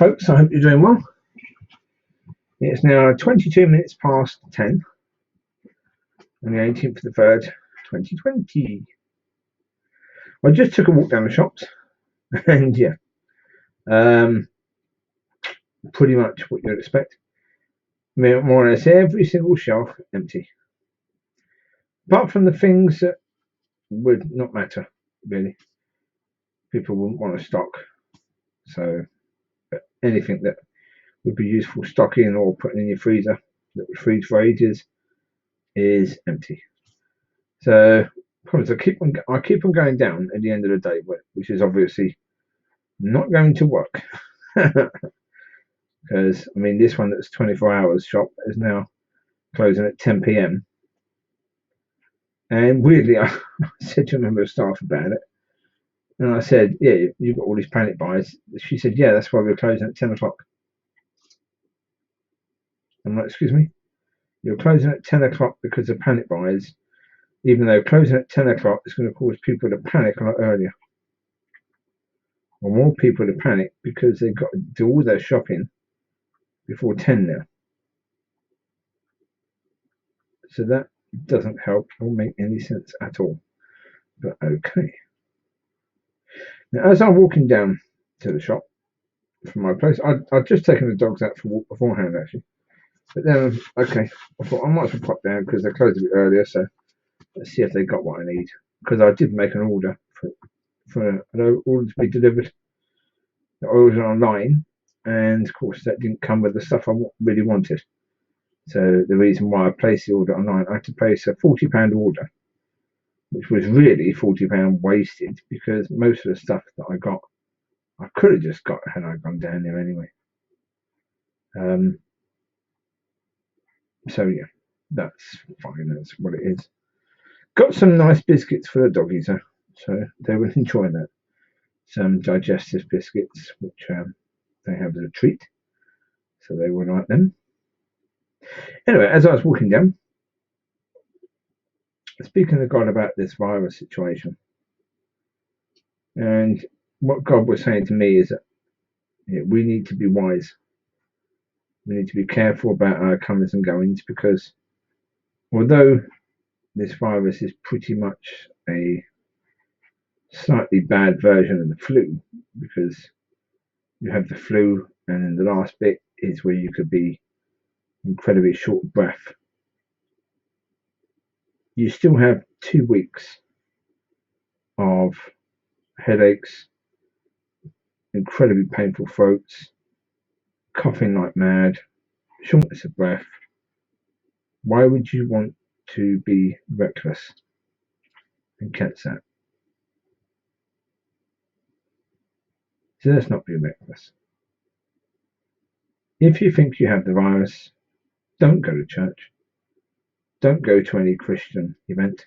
folks, I hope you're doing well. It's now 22 minutes past 10 on the 18th of the 3rd, 2020. I just took a walk down the shops and yeah, pretty much what you'd expect. More or less every single shelf empty. Apart from the things that would not matter, really. People wouldn't want to stock. So anything that would be useful stocking or putting in your freezer that would freeze for ages is empty. So I keep on going down at the end of the day, which is obviously not going to work. Because I mean, this one that's 24 hours shop is now closing at 10 p.m. And weirdly, I said to a member of staff about it, and I said, "Yeah, you've got all these panic buys." She said, "Yeah, that's why we're closing at 10 o'clock." I'm like, "Excuse me, you're closing at 10 o'clock because of panic buys, even though closing at 10 o'clock is going to cause people to panic a lot earlier, or more people to panic because they've got to do all their shopping before 10 now." So that doesn't help or make any sense at all. But okay. Now, as I'm walking down to the shop from my place, I'd just taken the dogs out for a walk beforehand, actually. But then, okay, I thought I might as well pop down because they closed a bit earlier, so let's see if they got what I need. Because I did make an order for an order to be delivered. I ordered online, and of course that didn't come with the stuff I really wanted. So the reason why I placed the order online, I had to place a £40 order, which was really £40 wasted because most of the stuff that I got, I could have just got had I gone down there anyway. So yeah, that's fine. That's what it is. Got some nice biscuits for the doggies, so they will enjoy that. Some digestive biscuits, which they have as a treat, so they will like them. Anyway, as I was walking down, speaking to God about this virus situation, and what God was saying to me is that we need to be wise. We need to be careful about our comings and goings because although this virus is pretty much a slightly bad version of the flu, because you have the flu and then the last bit is where you could be incredibly short of breath. You still have 2 weeks of headaches, incredibly painful throats, coughing like mad, shortness of breath. Why would you want to be reckless and catch that? So let's not be reckless. If you think you have the virus, don't go to church. Don't go to any Christian event.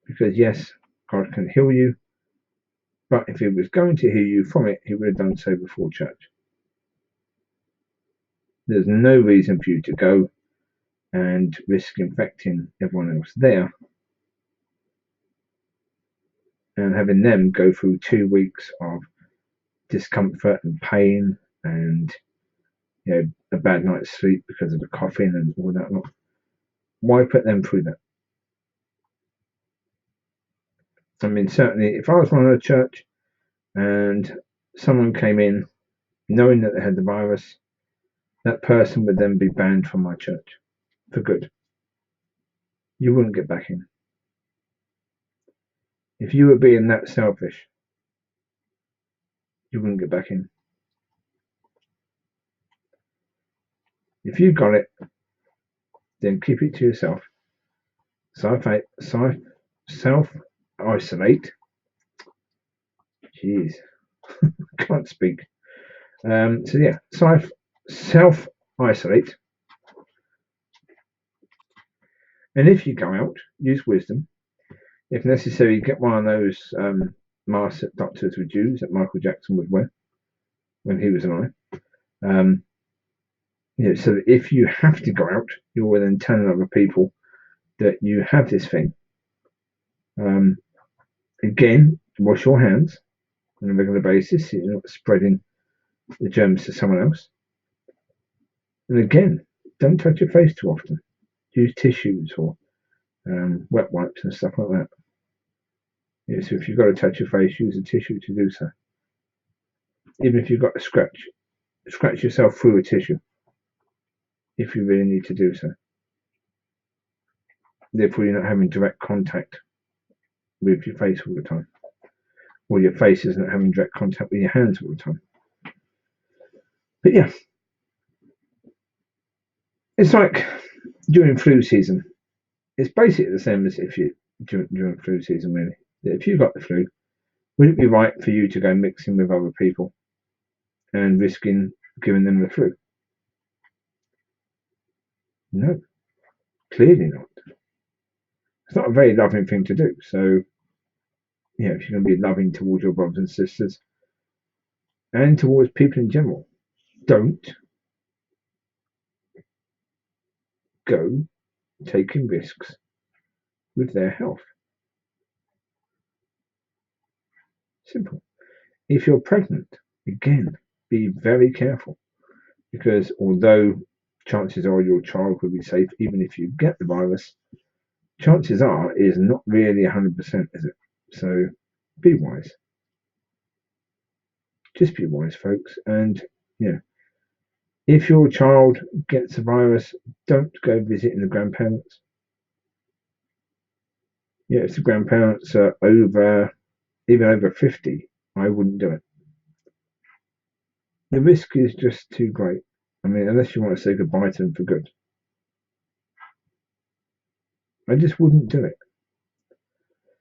Because yes, God can heal you, but if he was going to heal you from it, he would have done so before church. There's no reason for you to go and risk infecting everyone else there and having them go through 2 weeks of discomfort and pain and a bad night's sleep because of the coughing and all that lot. Why put them through that? I mean, certainly if I was running a church and someone came in knowing that they had the virus, that person would then be banned from my church for good. You wouldn't get back in. If you were being that selfish, you wouldn't get back in. If you got it, then keep it to yourself. Self-isolate. Jeez, can't speak. So yeah, self-isolate. And if you go out, use wisdom. If necessary, get one of those masks that doctors would use, that Michael Jackson would wear when he was alive. So that if you have to go out, you will then tell other people that you have this thing. Again, wash your hands. on a regular basis. You're not spreading the germs to someone else. And again, don't touch your face too often. Use tissues or wet wipes and stuff like that. Yeah, so if you've got to touch your face, use a tissue to do so. Even if you've got a scratch yourself through a tissue if you really need to do so. Therefore, you're not having direct contact with your face all the time, or your face isn't having direct contact with your hands all the time. But yeah, it's like during flu season. It's basically the same as if you during flu season, really. If you got the flu, would it be right for you to go mixing with other people and risking giving them the flu? No, clearly not. It's not a very loving thing to do. So, yeah, if you're going to be loving towards your brothers and sisters and towards people in general, don't go taking risks with their health. Simple. If you're pregnant, again, be very careful, because although chances are your child will be safe even if you get the virus, chances are is not really 100%, is it? So be wise. Just be wise, folks. And yeah, if your child gets the virus, don't go visiting the grandparents. Yeah, if the grandparents are even over 50, I wouldn't do it. The risk is just too great. I mean, unless you want to say goodbye to them for good. I just wouldn't do it.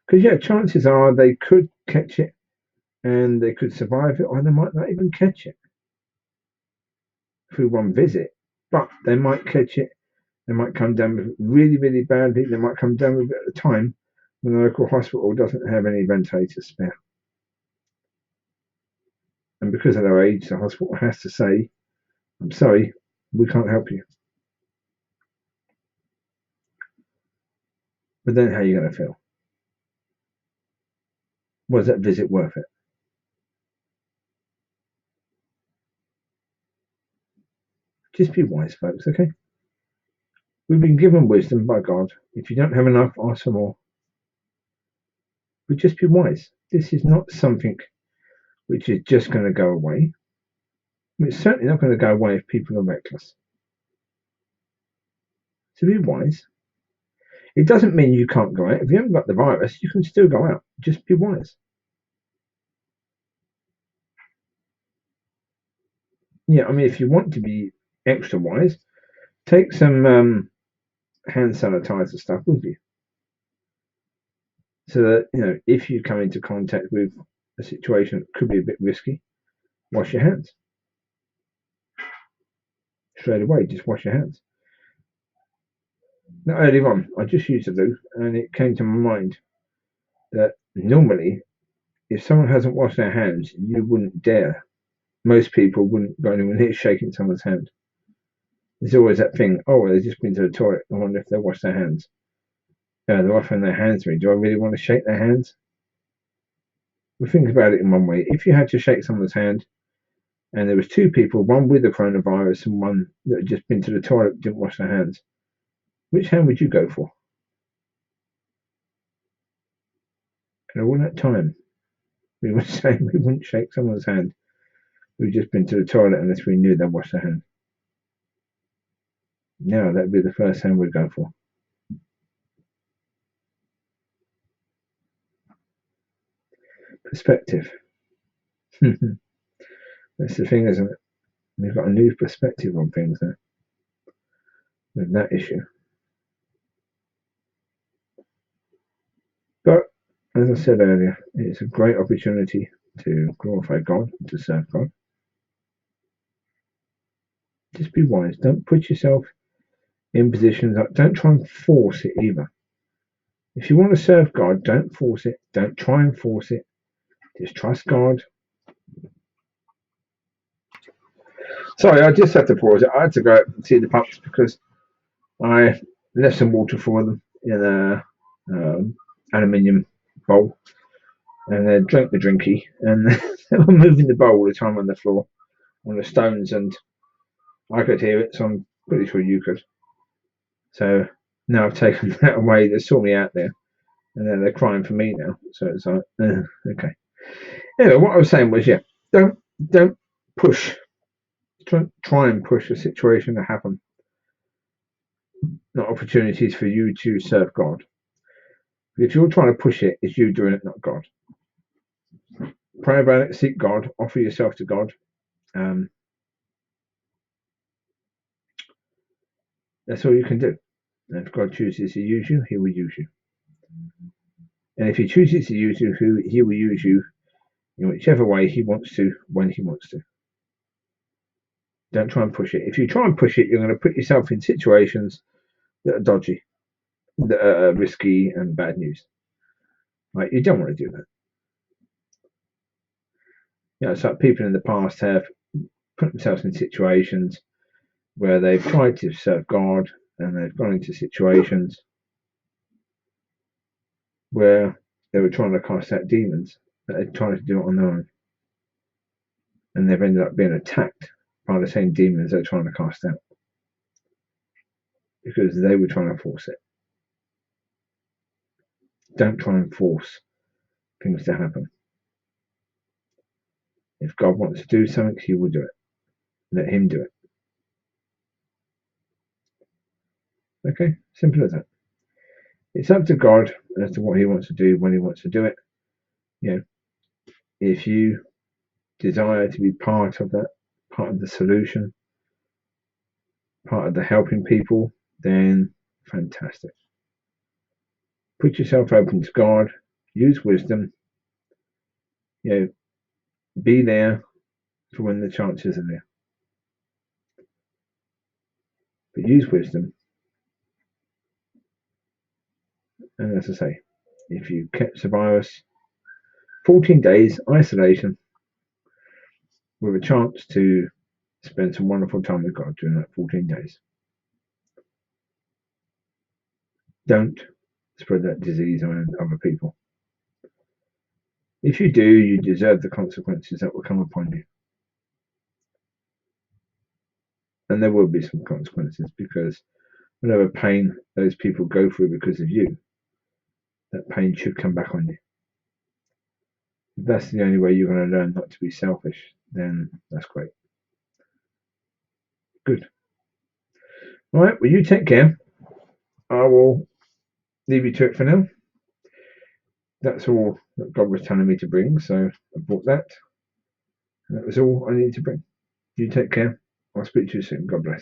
Because, yeah, chances are they could catch it and they could survive it, or they might not even catch it through one visit. But they might catch it. They might come down with it really, really badly. They might come down with it at a time when the local hospital doesn't have any ventilators spare. And because of their age, the hospital has to say, I'm sorry, we can't help you. But then how are you going to feel? Was that visit worth it? Just be wise, folks, okay? We've been given wisdom by God. If you don't have enough, ask for more. But just be wise. This is not something which is just going to go away. It's certainly not going to go away if people are reckless. So be wise. It doesn't mean you can't go out. If you haven't got the virus, you can still go out. Just be wise. Yeah, I mean, if you want to be extra wise, take some hand sanitizer stuff with you. So that, if you come into contact with a situation that could be a bit risky, wash your hands. Straight away, just wash your hands. Now, earlier on, I just used the loo, and it came to my mind that normally, if someone hasn't washed their hands, you wouldn't dare. Most people wouldn't go anywhere near shaking someone's hand. There's always that thing, oh, they've just been to the toilet, I wonder if they wash their hands. They're offering their hands to me. Do I really want to shake their hands? Well, think about it in one way. If you had to shake someone's hand, and there was two people, one with the coronavirus and one that had just been to the toilet and didn't wash their hands, which hand would you go for? And all that time, we were saying we wouldn't shake someone's hand who'd just been to the toilet unless we knew they'd washed their hand. Now that'd be the first hand we'd go for. Perspective. That's the thing, isn't it? We've got a new perspective on things now with that issue. But as I said earlier, it's a great opportunity to glorify God, to serve God. Just be wise. Don't put yourself in positions that don't try and force it either. If you want to serve God, don't force it. Don't try and force it. Just trust God. Sorry, I just had to pause it. I had to go out and see the pups because I left some water for them in a aluminium bowl, and they drank the drinky, and They were moving the bowl all the time on the floor, on the stones, and I could hear it, so I'm pretty sure you could. So now I've taken that away. They saw me out there, and then they're crying for me now. So it's like, okay. Anyway, what I was saying was, yeah, don't push. Try and push a situation to happen, not opportunities for you to serve God. If you're trying to push it, it's you doing it, not God. Pray about it, seek God, offer yourself to God. That's all you can do. And if God chooses to use you, He will use you. And if He chooses to use you, He will use you in whichever way He wants to, when He wants to. Don't try and push it. If you try and push it, you're going to put yourself in situations that are dodgy, that are risky and bad news. Right? You don't want to do that. It's like people in the past have put themselves in situations where they've tried to serve God and they've gone into situations where they were trying to cast out demons, but they're trying to do it on their own. And they've ended up being attacked by the same demons they're trying to cast out because they were trying to force it. Don't try and force things to happen. If God wants to do something, He will do it. Let Him do it. Okay, simple as that. It's up to God as to what He wants to do when He wants to do it. If you desire to be part of that, part of the solution, part of the helping people, then fantastic. Put yourself open to God. Use wisdom. Be there for when the chances are there. But use wisdom. And as I say, if you kept the virus, 14 days isolation with a chance to spend some wonderful time with God during that 14 days. Don't spread that disease around other people. If you do, you deserve the consequences that will come upon you. And there will be some consequences because whatever pain those people go through because of you, that pain should come back on you. If that's the only way you're going to learn not to be selfish, then that's great. Good. All right, well, you take care. I will leave you to it for now. That's all that God was telling me to bring, so I brought that. And that was all I needed to bring. You take care. I'll speak to you soon. God bless.